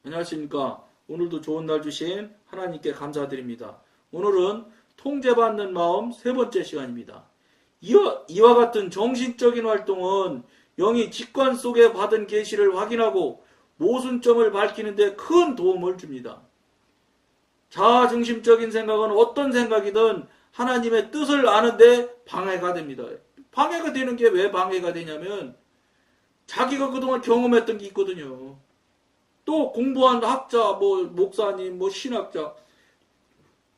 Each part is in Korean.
안녕하십니까. 오늘도 좋은 날 주신 하나님께 감사드립니다. 오늘은 통제받는 마음 세 번째 시간입니다. 이와 같은 정신적인 활동은 영이 직관 속에 받은 계시를 확인하고 모순점을 밝히는 데 큰 도움을 줍니다. 자아중심적인 생각은 어떤 생각이든 하나님의 뜻을 아는데 방해가 됩니다. 방해가 되는 게 왜 방해가 되냐면 자기가 그동안 경험했던 게 있거든요. 또 공부한 학자, 목사님, 신학자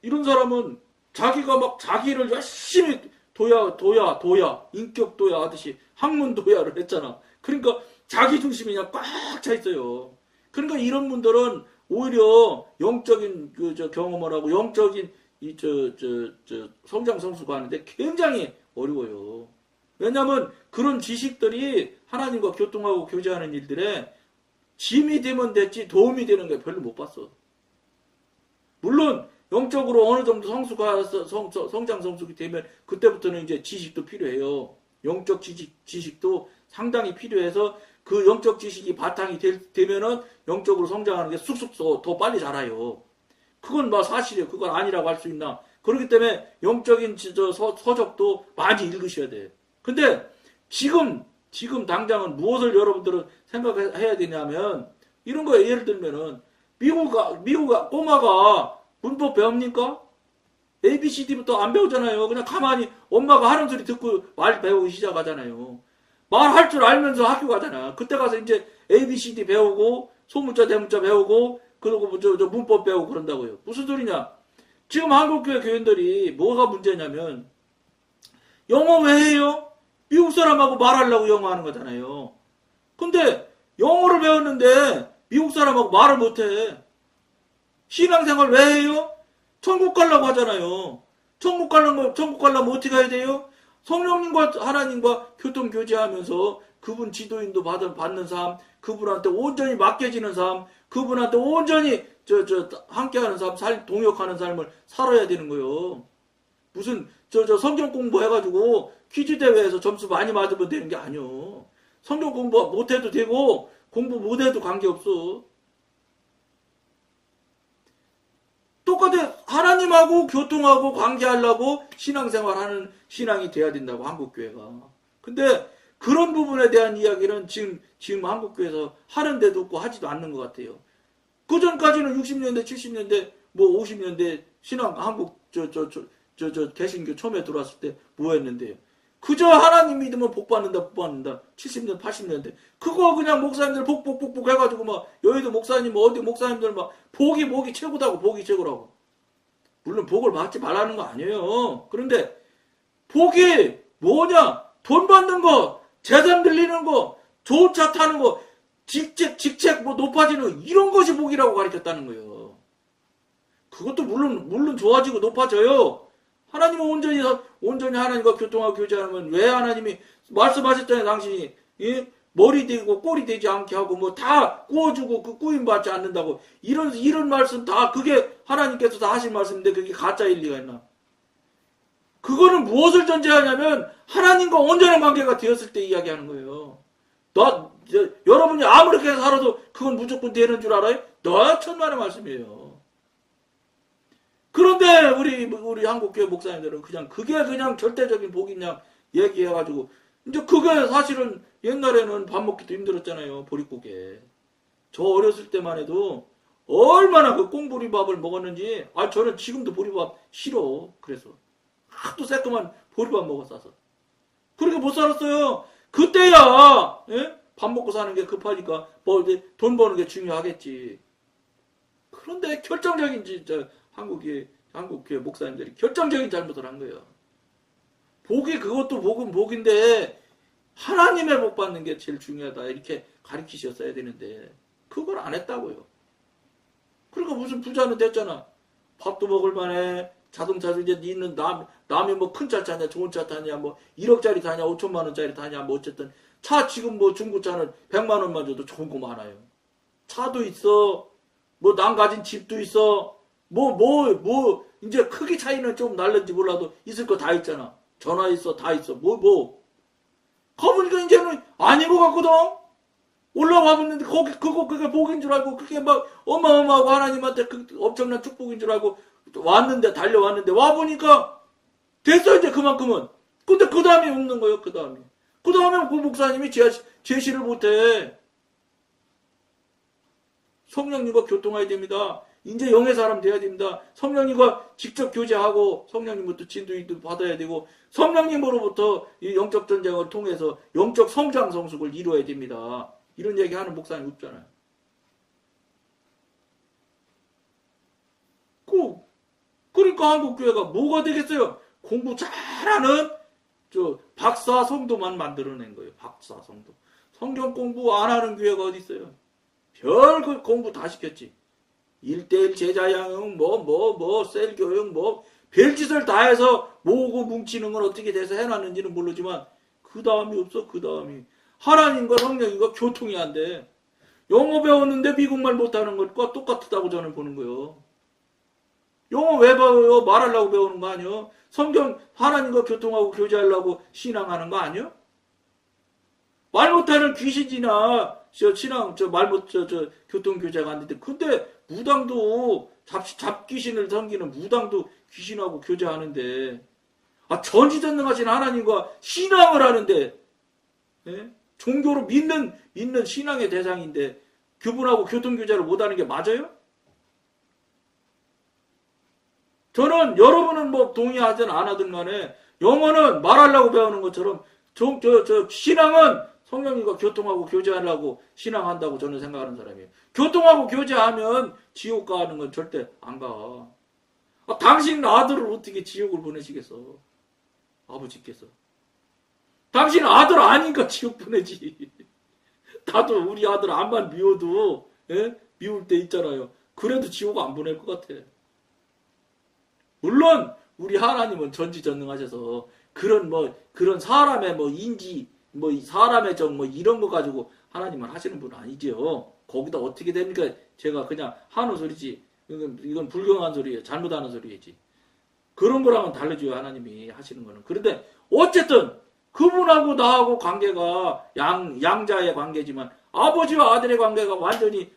이런 사람은 자기가 막 자기를 열심히 도야 인격 도야 하듯이 학문 도야를 했잖아. 그러니까 자기 중심이 그냥 꽉 차 있어요. 그러니까 이런 분들은 오히려 영적인 경험을 하고 영적인 성장 성수가 하는데 굉장히 어려워요. 왜냐하면 그런 지식들이 하나님과 교통하고 교제하는 일들에 짐이 되면 됐지 도움이 되는 게 별로 못 봤어. 물론 영적으로 어느 정도 성장 성숙이 되면 그때부터는 이제 지식도 필요해요. 영적 지식도 상당히 필요해서 그 영적 지식이 바탕이 되면은 영적으로 성장하는 게 쑥쑥 더 빨리 자라요. 그건 사실이에요. 그건 아니라고 할 수 있나. 그렇기 때문에 영적인 서적도 많이 읽으셔야 돼. 근데 지금 당장은 무엇을 여러분들은 생각해야 되냐면 이런 거예요. 예를 들면은 미국 꼬마가 문법 배웁니까? ABCD부터 안 배우잖아요. 그냥 가만히 엄마가 하는 소리 듣고 말 배우기 시작하잖아요. 말할 줄 알면서 학교 가잖아. 그때 가서 이제 ABCD 배우고 소문자 대문자 배우고 그리고 문법 배우고 그런다고요. 무슨 소리냐? 지금 한국교회 교인들이 뭐가 문제냐면 영어 왜 해요? 미국 사람하고 말하려고 영어 하는 거잖아요. 근데 영어를 배웠는데 미국 사람하고 말을 못해. 신앙생활 왜 해요? 천국 가려고 하잖아요. 천국 가려면 어떻게 해야 돼요? 성령님과 하나님과 교통교제하면서 그분 지도인도 받는 삶, 그분한테 온전히 맡겨지는 삶, 그분한테 온전히 함께하는 삶, 동역하는 삶을 살아야 되는 거예요. 무슨 성경 공부해가지고 퀴즈 대회에서 점수 많이 맞으면 되는 게 아니요. 성경 공부 못해도 되고 공부 못해도 관계없어. 똑같아. 하나님하고 교통하고 관계하려고 신앙생활하는 신앙이 돼야 된다고 한국교회가. 근데 그런 부분에 대한 이야기는 지금 한국교회에서 하는데도 없고 하지도 않는 것 같아요. 그 전까지는 60년대, 70년대, 50년대 신앙 한국 개신교 처음에 들어왔을 때 뭐 했는데요? 그저 하나님 믿으면 복 받는다. 70년, 80년대. 그거 그냥 목사님들 복 해가지고 여의도 목사님, 어디 목사님들 복이 최고다고, 복이 최고라고. 물론 복을 받지 말라는 거 아니에요. 그런데 복이 뭐냐? 돈 받는 거, 재산 들리는 거, 좋은 차 타는 거, 직책 높아지는 이런 것이 복이라고 가르쳤다는 거예요. 그것도 물론 좋아지고 높아져요. 하나님은 온전히 하나님과 교통하고 교제하면 왜 하나님이 말씀하셨잖아요. 당신이 머리 되고 꼬리 되지 않게 하고 다 구워주고 그 구임 받지 않는다고 이런 말씀 다 그게 하나님께서 다 하신 말씀인데 그게 가짜일 리가 있나? 그거는 무엇을 전제하냐면 하나님과 온전한 관계가 되었을 때 이야기하는 거예요. 여러분이 아무렇게 살아도 그건 무조건 되는 줄 알아요? 천만의 말씀이에요. 그런데 우리 한국교회 목사님들은 그게 그냥 절대적인 복이냐 얘기해가지고 이제 그게 사실은 옛날에는 밥 먹기도 힘들었잖아요. 보릿고개. 저 어렸을 때만 해도 얼마나 그 꽁보리밥을 먹었는지 저는 지금도 보리밥 싫어. 그래서 하도 새까만 보리밥 먹었어서 그렇게 못 살았어요. 그때야 밥 먹고 사는 게 급하니까 돈 버는 게 중요하겠지. 그런데 결정적인 한국교회 목사님들이 결정적인 잘못을 한 거예요. 복이 그것도 복은 복인데 하나님의 복 받는 게 제일 중요하다 이렇게 가르치셨어야 되는데 그걸 안 했다고요. 그러니까 무슨 부자는 됐잖아. 밥도 먹을 만해. 자동차도 이제 있는 남이 큰 차 타냐 좋은 차 타냐 1억짜리 타냐 5천만 원짜리 타냐 어쨌든 차 지금 중고차는 100만 원만 줘도 좋은 거 많아요. 차도 있어. 남 가진 집도 있어. 이제 크기 차이는 좀 날는지 몰라도 있을 거 다 있잖아. 전화 있어, 다 있어. 가보니까 이제는 아닌 것 같거든? 올라와 봤는데 그게 복인 줄 알고 그게 막 어마어마하고 하나님한테 그 엄청난 축복인 줄 알고 왔는데 달려왔는데 와 보니까 됐어 이제 그만큼은. 근데 그 다음에 없는 거예요. 그 다음에 그 목사님이 제시를 못해. 성령님과 교통해야 됩니다. 이제 영의 사람 돼야 됩니다. 성령님과 직접 교제하고 성령님부터 진도인도 받아야 되고 성령님으로부터 이 영적 전쟁을 통해서 영적 성장 성숙을 이루어야 됩니다. 이런 얘기 하는 목사님 없잖아요. 그러니까 한국교회가 뭐가 되겠어요? 공부 잘하는 박사 성도만 만들어낸 거예요. 박사 성도. 성경 공부 안 하는 교회가 어디 있어요? 별그 공부 다 시켰지. 1:1 제자양육 셀교육 별짓을 다 해서 모으고 뭉치는 건 어떻게 돼서 해놨는지는 모르지만 그 다음이 없어. 그 다음이 하나님과 성령님과 교통이 안 돼. 영어 배웠는데 미국말 못하는 것과 똑같다고 저는 보는 거예요. 영어 왜 배워요? 말하려고 배우는 거 아니요? 성경 하나님과 교통하고 교제하려고 신앙하는 거 아니요? 말 못하는 귀신이나 신앙 교통 교제가 안 되는데 근데 무당도 잡귀신을 섬기는 무당도 귀신하고 교제하는데 전지전능하신 하나님과 신앙을 하는데 예? 종교로 믿는 신앙의 대상인데 그분하고 교통 교제를 못하는 게 맞아요? 저는 여러분은 뭐 동의하든 안 하든 간에 영어는 말하려고 배우는 것처럼 신앙은 성령님과 교통하고 교제하려고 신앙한다고 저는 생각하는 사람이에요. 교통하고 교제하면 지옥 가는 건 절대 안 가. 당신 아들을 어떻게 지옥을 보내시겠어? 아버지께서. 당신 아들 아니까 지옥 보내지. 나도 우리 아들 암만 미워도 미울 때 있잖아요. 그래도 지옥 안 보낼 것 같아. 물론 우리 하나님은 전지전능하셔서 그런 사람의 인지 사람의 이런 거 가지고 하나님은 하시는 분은 아니지요. 거기다 어떻게 됩니까? 제가 그냥 하는 소리지. 이건 불경한 소리예요. 잘못하는 소리지. 그런 거랑은 달라져요. 하나님이 하시는 거는. 그런데 어쨌든 그분하고 나하고 관계가 양자의 관계지만 아버지와 아들의 관계가 완전히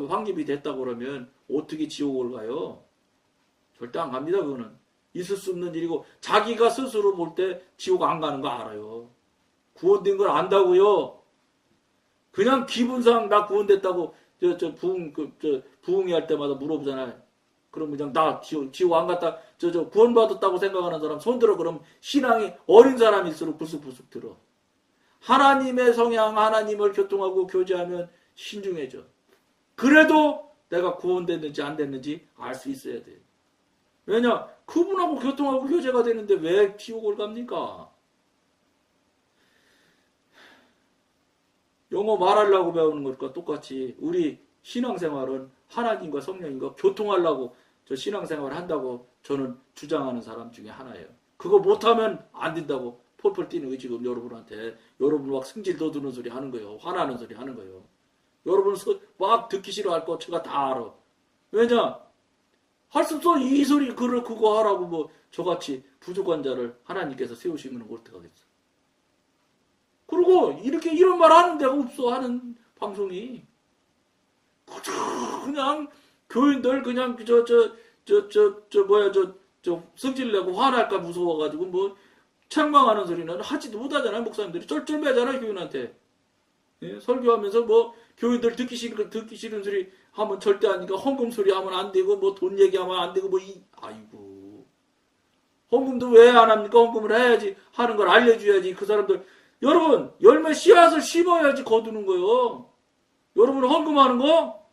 확립이 됐다고 그러면 어떻게 지옥을 가요? 절대 안 갑니다. 그거는 있을 수 없는 일이고 자기가 스스로 볼 때 지옥 안 가는 거 알아요. 구원된 걸 안다고요. 그냥 기분상 나 구원됐다고 부흥회 할 때마다 물어보잖아요. 그럼 그냥 나 지옥 안 갔다 구원받았다고 생각하는 사람 손들어. 그럼 신앙이 어린 사람일수록 불쑥불쑥 들어. 하나님의 성향 하나님을 교통하고 교제하면 신중해져. 그래도 내가 구원됐는지 안 됐는지 알 수 있어야 돼. 왜냐? 그분하고 교통하고 교제가 되는데 왜 지옥을 갑니까? 영어 말하려고 배우는 것과 똑같이 우리 신앙생활은 하나님과 성령님과 교통하려고 신앙생활을 한다고 저는 주장하는 사람 중에 하나예요. 그거 못하면 안 된다고 폴폴 뛰는 거 지금 여러분 막 승질 돋우는 소리 하는 거예요. 화나는 소리 하는 거예요. 여러분 막 듣기 싫어할 거 제가 다 알아. 왜냐? 할 수 없어. 이 소리 그거 하라고 저같이 부족한 자를 하나님께서 세우시면 어떡하겠어. 그리고 이런 말 하는 데가 없어. 하는 방송이 그냥 교인들 그냥 성질 내고 화날까 무서워가지고 책망하는 소리는 하지도 못하잖아요. 목사님들이 쩔쩔매잖아요. 교인한테. 예? 설교하면서 교인들 듣기 싫은 소리 하면 절대 아니까 헌금 소리 하면 안 되고 돈 얘기하면 안 되고 아이고 헌금도 왜 안 합니까? 헌금을 해야지 하는 걸 알려줘야지. 그 사람들 여러분 열매 씨앗을 심어야지 거두는 거요. 여러분 헌금하는 거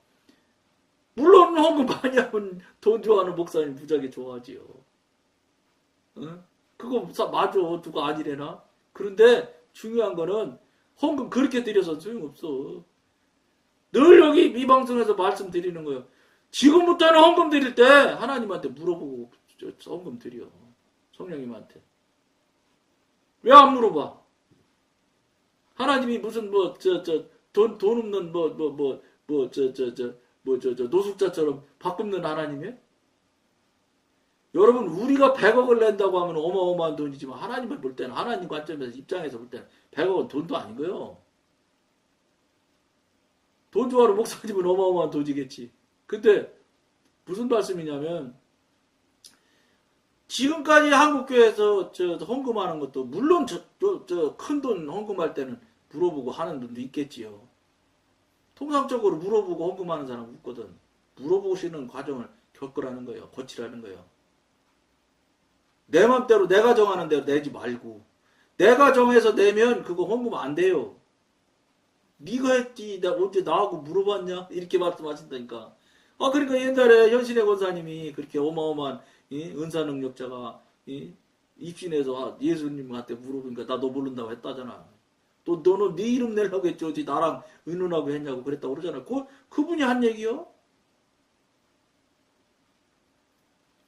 물론 헌금 많이 하면 돈 좋아하는 목사님 무지하게 좋아하지요. 응? 그거 맞아. 누가 아니래나? 그런데 중요한 거는 헌금 그렇게 드려서 소용없어. 늘 여기 이 방송에서 말씀드리는 거예요. 지금부터는 헌금 드릴 때 하나님한테 물어보고 헌금 드려. 성령님한테. 왜 안 물어봐? 하나님이 무슨 돈 없는 노숙자처럼 바꿈는 하나님이에요? 여러분 우리가 100억을 낸다고 하면 어마어마한 돈이지만 하나님을 볼 때는 하나님 관점에서 입장에서 볼 때는 100억은 돈도 아닌 거예요. 돈 좋아하는 목사님은 어마어마한 돈이겠지. 근데 무슨 말씀이냐면 지금까지 한국교회에서 헌금하는 것도 물론 큰 돈 헌금할 때는 물어보고 하는 분도 있겠지요. 통상적으로 물어보고 헌금하는 사람 없거든. 물어보시는 과정을 겪으라는 거예요. 거치라는 거예요. 내 맘대로 내가 정하는 대로 내지 말고 내가 정해서 내면 그거 헌금 안 돼요. 네가 했지 나 언제 나하고 물어봤냐? 이렇게 말씀하신다니까. 그러니까 옛날에 현신의 권사님이 그렇게 어마어마한 은사 능력자가 입신해서 예수님한테 물어보니까 나 너 모른다고 했다잖아. 또 너는 네 이름 내려고 했지 어디 나랑 의논하고 했냐고 그랬다고 그러잖아. 그분이 한 얘기요?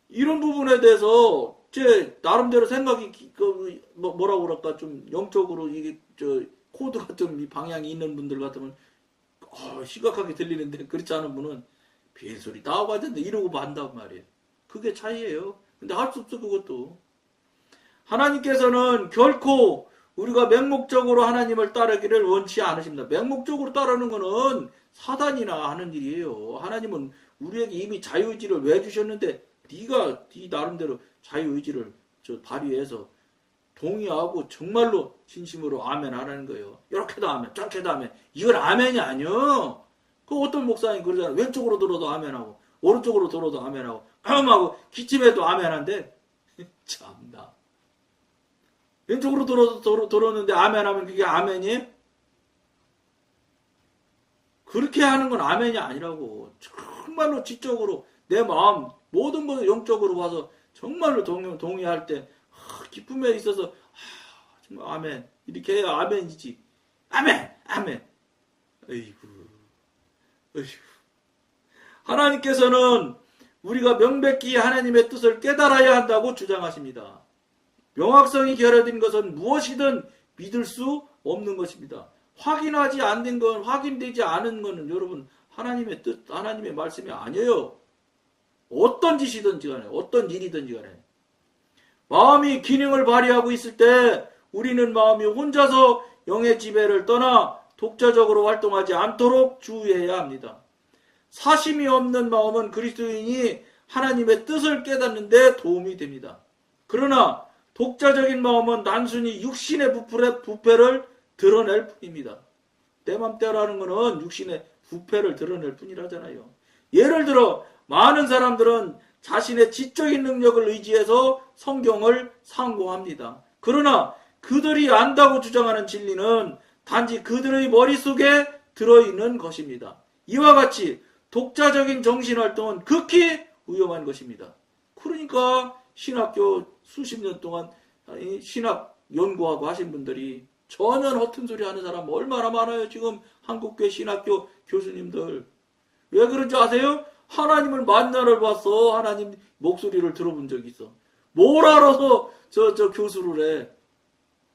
이런 부분에 대해서 제 나름대로 생각이 뭐라고 그럴까 좀 영적으로 이게 코드가 좀 방향이 있는 분들 같으면 심각하게 들리는데 그렇지 않은 분은 별소리 다 하고 하던데 이러고 만다고 말이에요. 그게 차이예요. 근데 할 수 없어 그것도. 하나님께서는 결코 우리가 맹목적으로 하나님을 따르기를 원치 않으십니다. 맹목적으로 따르는 거는 사단이나 하는 일이에요. 하나님은 우리에게 이미 자유의지를 왜 주셨는데 네가 네 나름대로 자유의지를 발휘해서 동의하고 정말로 진심으로 아멘 하라는 거예요. 이렇게도 아멘, 저렇게도 아멘. 이건 아멘이 아니요. 그 어떤 목사님 그러잖아요. 왼쪽으로 들어도 아멘하고 오른쪽으로 들어도 아멘하고 하고 기침해도 아멘한데 참나. 왼쪽으로 들었는데 아멘하면 그게 아멘이? 그렇게 하는 건 아멘이 아니라고. 정말로 지적으로 내 마음 모든 것을 영적으로 봐서 정말로 동의할 때 기쁨에 있어서 정말 아멘 이렇게 해야 아멘이지. 아멘 아멘. 어이구. 하나님께서는 우리가 명백히 하나님의 뜻을 깨달아야 한다고 주장하십니다. 명확성이 결여된 것은 무엇이든 믿을 수 없는 것입니다. 확인하지 않는 건, 확인되지 않은 것은 여러분 하나님의 뜻, 하나님의 말씀이 아니에요. 어떤 짓이든지 간에, 어떤 일이든지 간에. 마음이 기능을 발휘하고 있을 때 우리는 마음이 혼자서 영의 지배를 떠나 독자적으로 활동하지 않도록 주의해야 합니다. 사심이 없는 마음은 그리스도인이 하나님의 뜻을 깨닫는 데 도움이 됩니다. 그러나 독자적인 마음은 단순히 육신의 부패를 드러낼 뿐입니다. 내 맘대로라는 것은 육신의 부패를 드러낼 뿐이라잖아요. 예를 들어 많은 사람들은 자신의 지적인 능력을 의지해서 성경을 상고합니다. 그러나 그들이 안다고 주장하는 진리는 단지 그들의 머릿속에 들어있는 것입니다. 이와 같이 독자적인 정신활동은 극히 위험한 것입니다. 그러니까 신학교 수십 년 동안 신학 연구하고 하신 분들이 전혀 허튼 소리 하는 사람 얼마나 많아요. 지금 한국교회 신학교 교수님들. 왜 그런지 아세요? 하나님을 만나러 봤어. 하나님 목소리를 들어본 적이 있어. 뭘 알아서 저 교수를 해.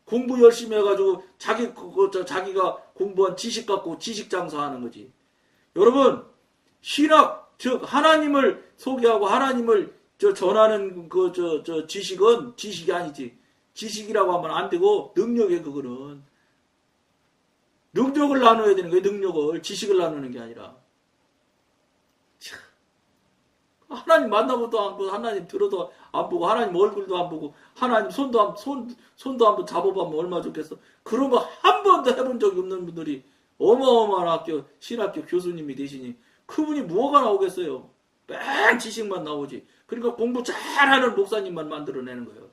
공부 열심히 해가지고 자기가 공부한 지식 갖고 지식 장사하는 거지. 여러분 신학 즉 하나님을 소개하고 하나님을 전하는 지식은 지식이 아니지. 지식이라고 하면 안 되고 능력에 그거는 능력을 나눠야 되는 거예요. 능력을 지식을 나누는 게 아니라. 하나님 만나보도 안 보고 하나님 들어도 안 보고 하나님 얼굴도 안 보고 하나님 손도 한번 잡아보면 얼마나 좋겠어. 그런 거 한 번도 해본 적이 없는 분들이 어마어마한 신학교 교수님이 되시니 그분이 뭐가 나오겠어요. 맨 지식만 나오지. 그러니까 공부 잘하는 목사님만 만들어내는 거예요.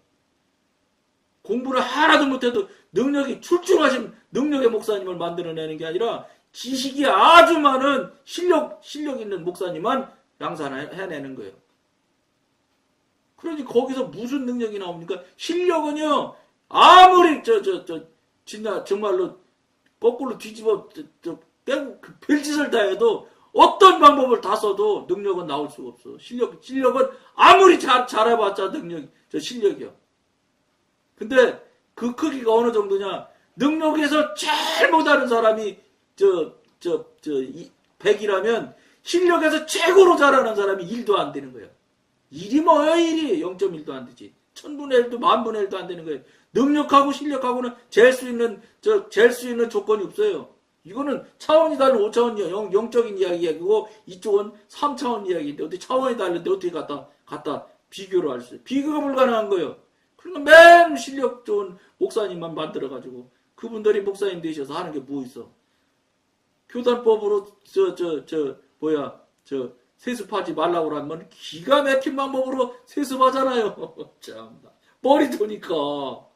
공부를 하나도 못해도 능력이 출중하신 능력의 목사님을 만들어내는 게 아니라 지식이 아주 많은 실력 있는 목사님만 양산해내는 거예요. 그러니 거기서 무슨 능력이 나옵니까? 실력은요, 아무리 진짜 정말로 거꾸로 뒤집어 빼고 별짓을 다 해도 어떤 방법을 다 써도 능력은 나올 수가 없어. 실력은 아무리 잘해봤자 실력이요. 근데 그 크기가 어느 정도냐? 능력에서 제일 못하는 사람이 100이라면 실력에서 최고로 잘하는 사람이 1도 안 되는 거예요. 1이 뭐야 1이 0.1도 안 되지. 1000분의 1도 10,000분의 1도 안 되는 거예요. 능력하고 실력하고는 잴 수 있는 조건이 없어요. 이거는 차원이 다른 5차원 영적인 이야기고 이쪽은 3차원 이야기인데 어떻게 차원이 다른데 어떻게 갖다 비교를 할 수 있어요? 비교가 불가능한 거예요. 그러니까 맨 실력 좋은 목사님만 만들어가지고 그분들이 목사님 되셔서 하는 게 뭐 있어? 교단법으로 세습하지 말라고 하면 기가 막힌 방법으로 세습하잖아요. 참 머리 도니까.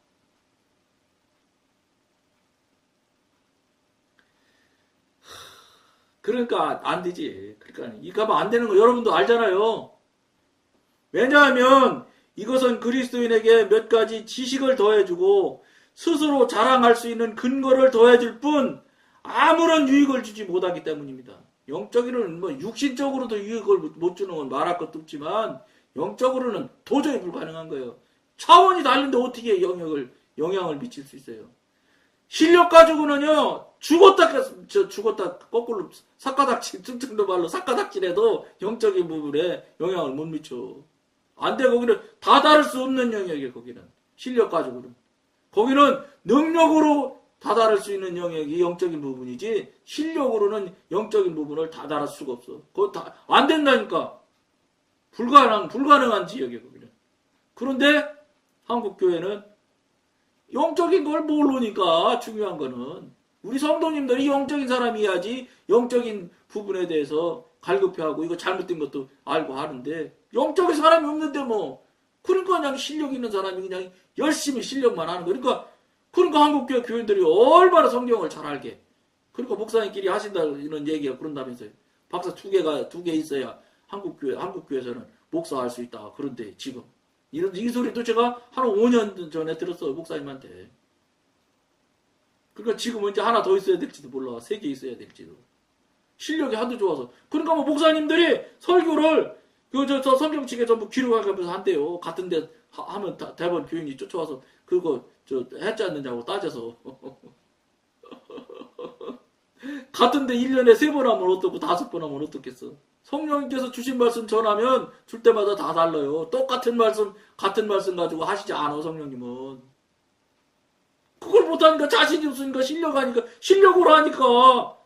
그러니까 안 되지. 그러니까 이거 하면 안 되는 거 여러분도 알잖아요. 왜냐하면 이것은 그리스도인에게 몇 가지 지식을 더해주고 스스로 자랑할 수 있는 근거를 더해줄 뿐 아무런 유익을 주지 못하기 때문입니다. 영적으로는 뭐 육신적으로도 유익을 못 주는 건 말할 것도 없지만 영적으로는 도저히 불가능한 거예요. 차원이 다른데 어떻게 영향을 미칠 수 있어요? 실력 가지고는요 죽었다 거꾸로 삭가닥질 퉁퉁도 말로 삭가닥질해도 영적인 부분에 영향을 못 미쳐. 안 돼. 거기는 다 다를 수 없는 영역이에요. 거기는 실력 가지고는 거기는 능력으로 다 다룰 수 있는 영역이 영적인 부분이지 실력으로는 영적인 부분을 다 다룰 수가 없어. 그거 다 안 된다니까. 불가능한 지역이에요. 거기는. 그런데 한국 교회는 영적인 걸 모르니까 중요한 거는 우리 성도님들이 영적인 사람이어야지 영적인 부분에 대해서 갈급해하고 이거 잘못된 것도 알고 하는데 영적인 사람이 없는데 뭐 그러니까 그냥 실력 있는 사람이 그냥 열심히 실력만 하는 거. 그러니까 한국교회 교인들이 얼마나 성경을 잘 알게. 그러니까 목사님끼리 하신다는 얘기가 그런다면서요. 박사 두 개 있어야 한국교회에서는 목사할 수 있다. 그런데 지금 이 소리도 제가 한 5년 전에 들었어요. 목사님한테. 그러니까 지금은 이제 하나 더 있어야 될지도 몰라. 3개 있어야 될지도. 실력이 하도 좋아서. 그러니까 뭐 목사님들이 설교를 저 성경책에 전부 기록하면서 한대요. 같은데 하면 대번 교인이 쫓아와서 그거 했지 않느냐고 따져서. 같은데 1년에 3번 하면 어떻고 5번 하면 어떻겠어. 성령님께서 주신 말씀 전하면 줄 때마다 다 달라요. 똑같은 말씀 가지고 하시지 않아 성령님은. 그걸 못하니까 자신이 없으니까 실력으로 하니까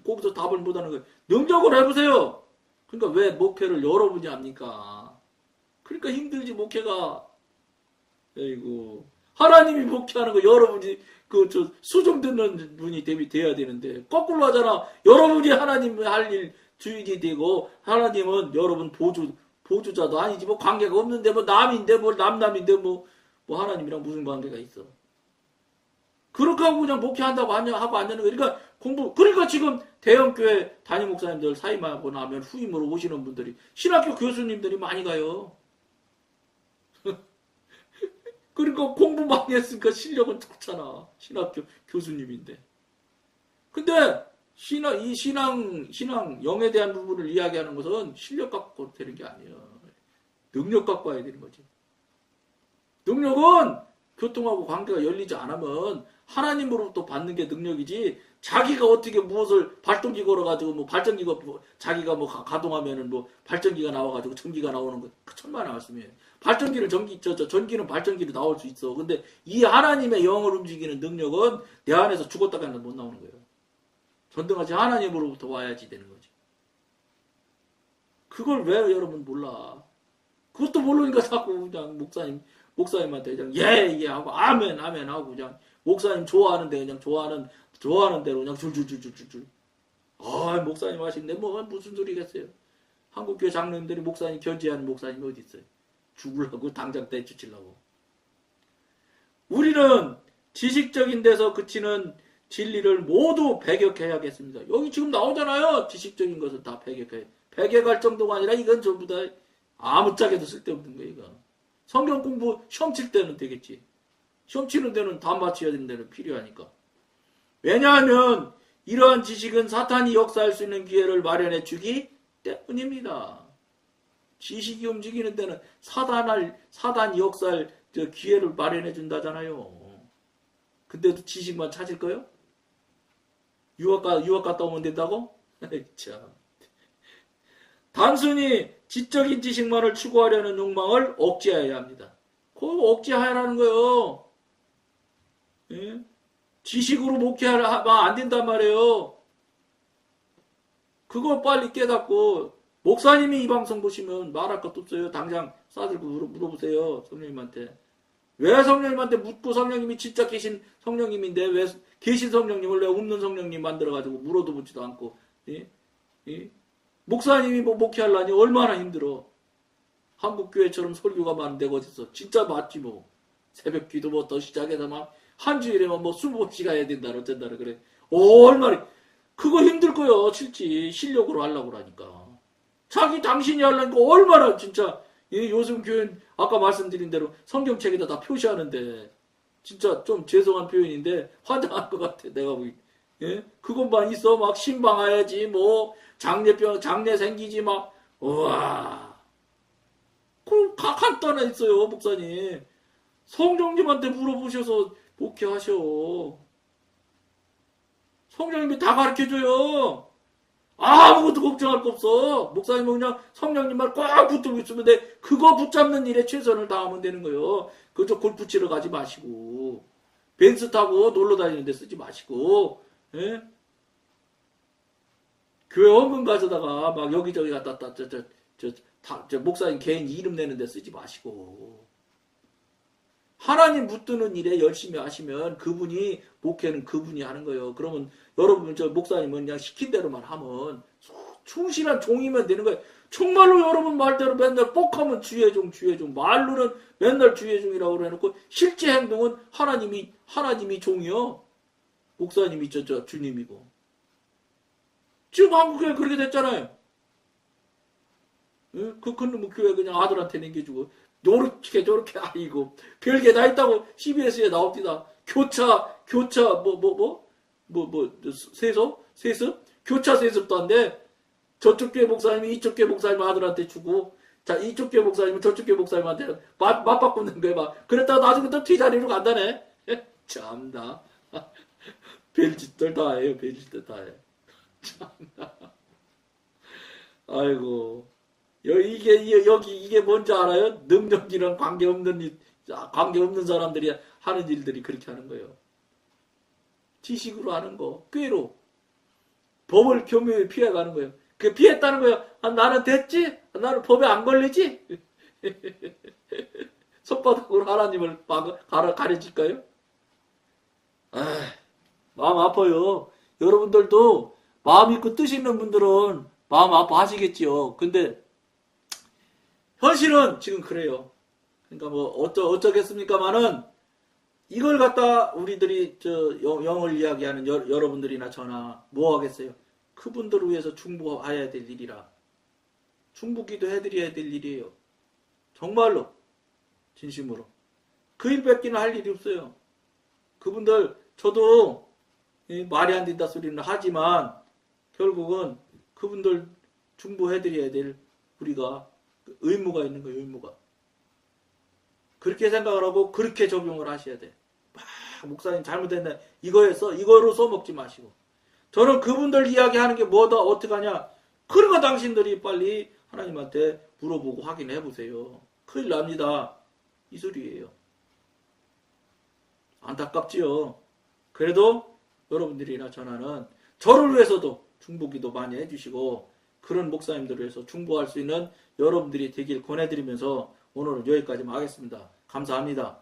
거기서 답을 못하는 거예요. 능력으로 해보세요. 그러니까 왜 목회를 여러분이 합니까? 그러니까 힘들지 목회가. 에이구 하나님이 목회하는 거 여러분이 수종 듣는 분이 돼야 되는데 거꾸로 하잖아. 여러분이 하나님 할 일 주인이 되고 하나님은 여러분 보조자도 아니지 뭐 관계가 없는데 뭐 남인데 뭐 남인데 뭐 하나님이랑 무슨 관계가 있어. 그렇게 하고 그냥 목회한다고 하고 안 되는 거야. 그러니까 지금 대형교회 담임 목사님들 사임하고 나면 후임으로 오시는 분들이 신학교 교수님들이 많이 가요. 그러니까 공부 많이 했으니까 실력은 좋잖아. 신학교 교수님인데. 근데 신앙 영에 대한 부분을 이야기하는 것은 실력 갖고 되는 게 아니에요. 능력 갖고 와야 되는 거지. 능력은 교통하고 관계가 열리지 않으면 하나님으로부터 받는 게 능력이지. 자기가 어떻게 무엇을 발동기 걸어가지고 뭐 발전기가 자기가 뭐 가동하면은 뭐 발전기가 나와가지고 전기가 나오는 거 그 천만의 말씀이에요. 발전기를 전기는 발전기로 나올 수 있어. 근데 이 하나님의 영을 움직이는 능력은 내 안에서 죽었다가는 못 나오는 거예요. 전등같이 하나님으로부터 와야지 되는 거지. 그걸 왜 여러분 몰라? 그것도 모르니까 자꾸 그냥 목사님한테 그냥 예 하고 아멘 하고 그냥 목사님 좋아하는데 그냥 좋아하는 대로 그냥 줄줄줄줄줄. 아 목사님 하시는데 뭐 무슨 소리겠어요? 한국교회 장로님들이 목사님 견제하는 목사님이 어디 있어요? 죽으려고 당장 떼주치려고. 우리는 지식적인 데서 그치는 진리를 모두 배격해야겠습니다. 여기 지금 나오잖아요. 지식적인 것은 다 배격할 정도가 아니라 이건 전부 다 아무짝에도 쓸데없는 거예요. 이거. 성경 공부 시험 칠 때는 되겠지. 시험 치는 데는 다 맞춰야 되는 데는 필요하니까. 왜냐하면 이러한 지식은 사탄이 역사할 수 있는 기회를 마련해 주기 때문입니다. 지식이 움직이는 데는 사단이 역사할 기회를 마련해 준다잖아요. 근데도 지식만 찾을 거요? 유학 갔다 오면 된다고? 참. 단순히 지적인 지식만을 추구하려는 욕망을 억제해야 합니다. 그거 억제하라는 거예요. 예? 지식으로 목회하면 안 된단 말이에요. 그거 빨리 깨닫고, 목사님이 이 방송 보시면 말할 것도 없어요. 당장 싸들고 물어보세요. 성령님한테. 왜 성령님한테 묻고, 성령님이 진짜 계신 성령님인데 왜 계신 성령님을 왜 없는 성령님 만들어가지고 물어도 묻지도 않고, 예? 예? 목사님이 뭐 목회하려니 얼마나 힘들어. 한국교회처럼 설교가 많은데 어딨어. 진짜 맞지 뭐. 새벽 기도부터 시작해서 막 한 주일에만 뭐 20시간 해야 된다 어쩐다 그래. 얼마나 그거 힘들 거요. 실지 실력으로 하려고 그러니까. 당신이 하려니까 얼마나 진짜. 요즘 교회는 아까 말씀드린 대로 성경책에다 다 표시하는데 진짜 좀 죄송한 표현인데 환장할 것 같아. 내가 보기. 예? 그것만 있어. 막 신방해야지 뭐 장례 생기지 막. 우와. 그럼 간단해 있어요. 목사님. 성령님한테 물어보셔서 목회하셔. 성령님이 다 가르쳐줘요. 아무것도 걱정할 거 없어. 목사님은 그냥 성령님 말 꽉 붙들고 있으면 돼. 그거 붙잡는 일에 최선을 다하면 되는 거예요. 그저 골프 치러 가지 마시고, 벤츠 타고 놀러 다니는데 쓰지 마시고, 예? 교회 헌금 가져다가 막 여기저기 갖다 목사님 개인 이름 내는데 쓰지 마시고. 하나님 붙드는 일에 열심히 하시면 그분이 목회는 그분이 하는 거예요. 그러면 여러분 목사님은 그냥 시킨 대로만 하면 충실한 종이면 되는 거예요. 정말로 여러분 말대로 맨날 뻑하면 주의 종 말로는 맨날 주의 종이라고 해놓고 실제 행동은 하나님이 종이요. 목사님이 주님이고. 지금 한국에 그렇게 됐잖아요. 뭐 교회 그냥 아들한테 남겨주고 요렇게 저렇게 아이고 별게 다 있다고 CBS에 나옵니다. 교차 세습 교차 세습도 한데 저쪽 교회 목사님이 이쪽 교회 목사님 아들한테 주고 자 이쪽 교회 목사님은 저쪽 교회 목사님한테 맞바꾸는 거야 막. 그랬다가 나중에 또 뒤자리로 간다네. 참나. 별짓들 다 해요. 별짓들 다 해. 참나. 아이고. 이게 뭔지 알아요? 능력이랑 관계없는 사람들이 하는 일들이 그렇게 하는 거예요. 지식으로 하는 거, 꾀로. 법을 교묘히 피해가는 거예요. 그 피했다는 거예요. 나는 됐지? 나는 법에 안 걸리지? 손바닥으로 하나님을 가르칠까요? 마음 아파요. 여러분들도 마음 있고 뜻 있는 분들은 마음 아파하시겠지요. 근데 현실은 지금 그래요. 그러니까 뭐 어쩌겠습니까만은 이걸 갖다 우리들이 영을 이야기하는 여러분들이나 저나 뭐 하겠어요. 그분들을 위해서 중보해야 될 일이라. 중보기도 해드려야 될 일이에요. 정말로 진심으로. 그 일 뺏기는 할 일이 없어요. 그분들 저도 말이 안 된다 소리는 하지만 결국은 그분들 중보해드려야 될 우리가 의무가 있는 거예요. 의무가. 그렇게 생각을 하고 그렇게 적용을 하셔야 돼. 목사님 잘못했네. 이거로 써먹지 마시고. 저는 그분들 이야기하는 게 뭐다 어떻게 하냐. 그런 거 당신들이 빨리 하나님한테 물어보고 확인해 보세요. 큰일 납니다. 이 소리예요. 안타깝지요. 그래도 여러분들이나 저는 저를 위해서도 중보기도 많이 해주시고 그런 목사님들을 위해서 중보할 수 있는 여러분들이 되길 권해드리면서 오늘은 여기까지만 하겠습니다. 감사합니다.